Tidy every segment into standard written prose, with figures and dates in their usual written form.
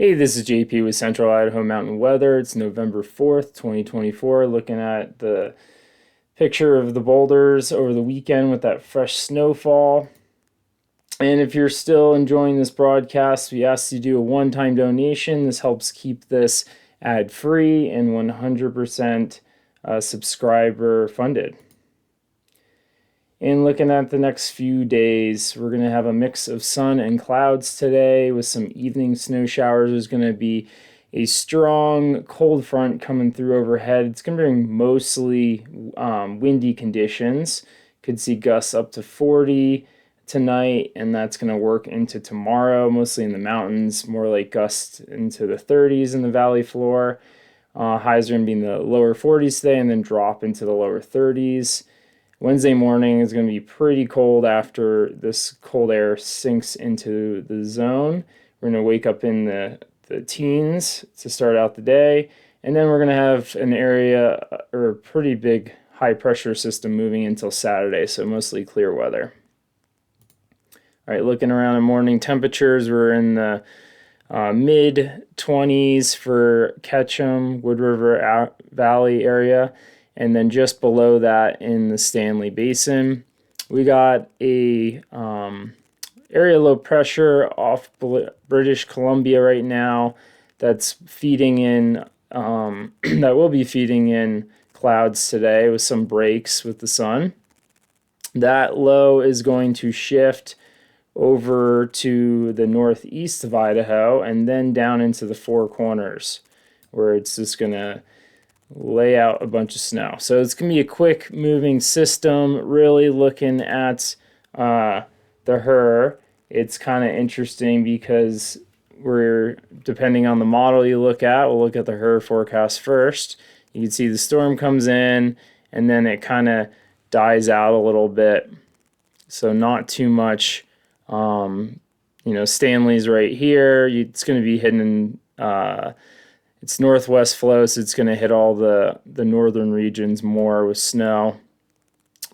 Hey, this is JP with Central Idaho Mountain Weather. It's November 4th, 2024. Looking at the picture of the boulders over the weekend with that fresh snowfall. And if you're still enjoying this broadcast, we ask you to do a one-time donation. This helps keep this ad-free and 100% subscriber funded. And looking at the next few days, we're going to have a mix of sun and clouds today with some evening snow showers. There's going to be a strong cold front coming through overhead. It's going to bring mostly windy conditions. Could see gusts up to 40 tonight, and that's going to work into tomorrow, mostly in the mountains, more like gusts into the 30s in the valley floor. Highs are going to be in the lower 40s today and then drop into the lower 30s. Wednesday morning is going to be pretty cold after this cold air sinks into the zone. We're going to wake up in the teens to start out the day. And then we're going to have an area or a pretty big high pressure system moving until Saturday, so mostly clear weather. All right, looking around at morning temperatures, we're in the mid 20s for Ketchum, Wood River Valley area. And then just below that in the Stanley Basin, we got a area low pressure off British Columbia right now that's feeding in, that will be feeding in clouds today with some breaks with the sun. That low is going to shift over to the northeast of Idaho and then down into the Four Corners, where it's just going to lay out a bunch of snow. So it's going to be a quick moving system. Really looking at the HRRR, it's kind of interesting because we're, depending on the model you look at, we'll look at the HRRR forecast first. You can see the storm comes in and then it kind of dies out a little bit. So not too much, Stanley's right here. It's going to be hidden in it's northwest flow, so it's going to hit all the northern regions more with snow.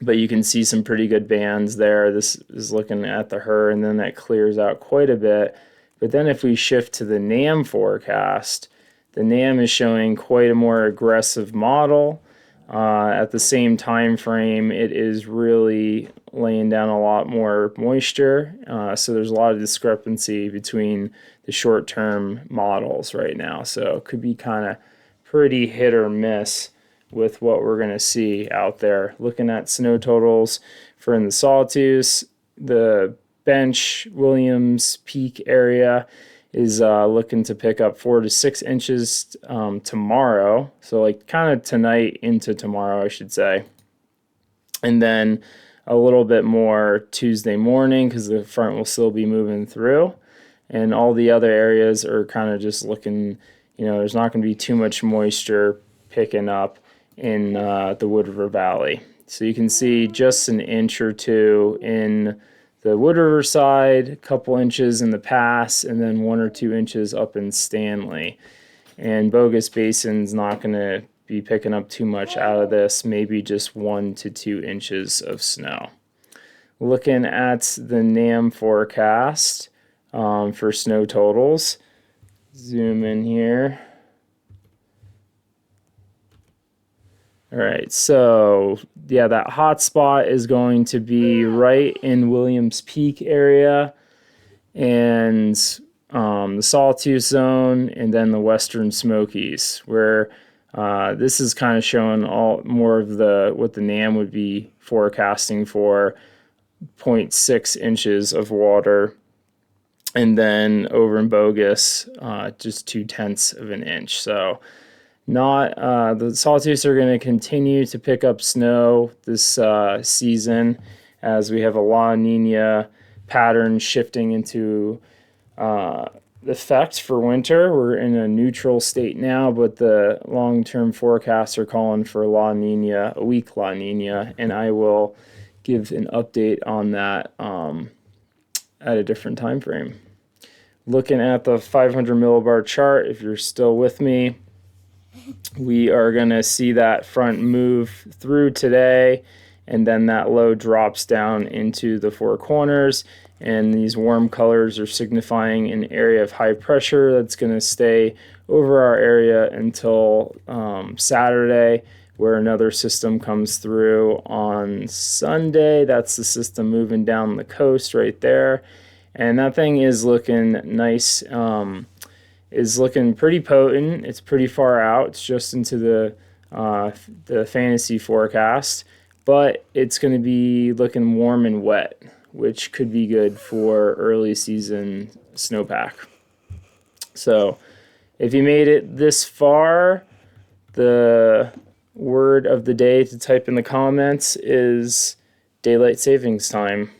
But you can see some pretty good bands there. This is looking at the HRRR, and then that clears out quite a bit. But then if we shift to the NAM forecast, the NAM is showing quite a more aggressive model. At the same time frame, it is really laying down a lot more moisture. So there's a lot of discrepancy between the short-term models right now. So it could be kind of pretty hit or miss with what we're going to see out there. Looking at snow totals for in the Sawtooth, the Bench, Williams Peak area is looking to pick up 4 to 6 inches tomorrow. So like kind of tonight into tomorrow, I should say. And then a little bit more Tuesday morning because the front will still be moving through. And all the other areas are kind of just looking, there's not going to be too much moisture picking up in the Wood River Valley. So you can see just an inch or two in the Wood River side, a couple inches in the pass, and then 1 or 2 inches up in Stanley. And Bogus Basin's not going to be picking up too much out of this, maybe just 1 to 2 inches of snow. Looking at the NAM forecast for snow totals, zoom in here. All right, so yeah, that hot spot is going to be right in Williams Peak area and the Sawtooth zone, and then the Western Smokies, where this is kind of showing all more of what the NAM would be forecasting for 0.6 inches of water, and then over in Bogus, just 0.2 of an inch. So not the Sawtooths are going to continue to pick up snow this season as we have a La Nina pattern shifting into effect for winter. We're in a neutral state now, but the long-term forecasts are calling for La Nina, a weak La Nina, and I will give an update on that at a different time frame. Looking at the 500 millibar chart, if you're still with me, we are going to see that front move through today, and then that low drops down into the Four Corners, and these warm colors are signifying an area of high pressure that's going to stay over our area until Saturday, where another system comes through on Sunday. That's the system moving down the coast right there, and that thing is looking nice, is looking pretty potent. It's pretty far out. It's just into the fantasy forecast, but it's going to be looking warm and wet, which could be good for early season snowpack. So if you made it this far, the word of the day to type in the comments is daylight savings time.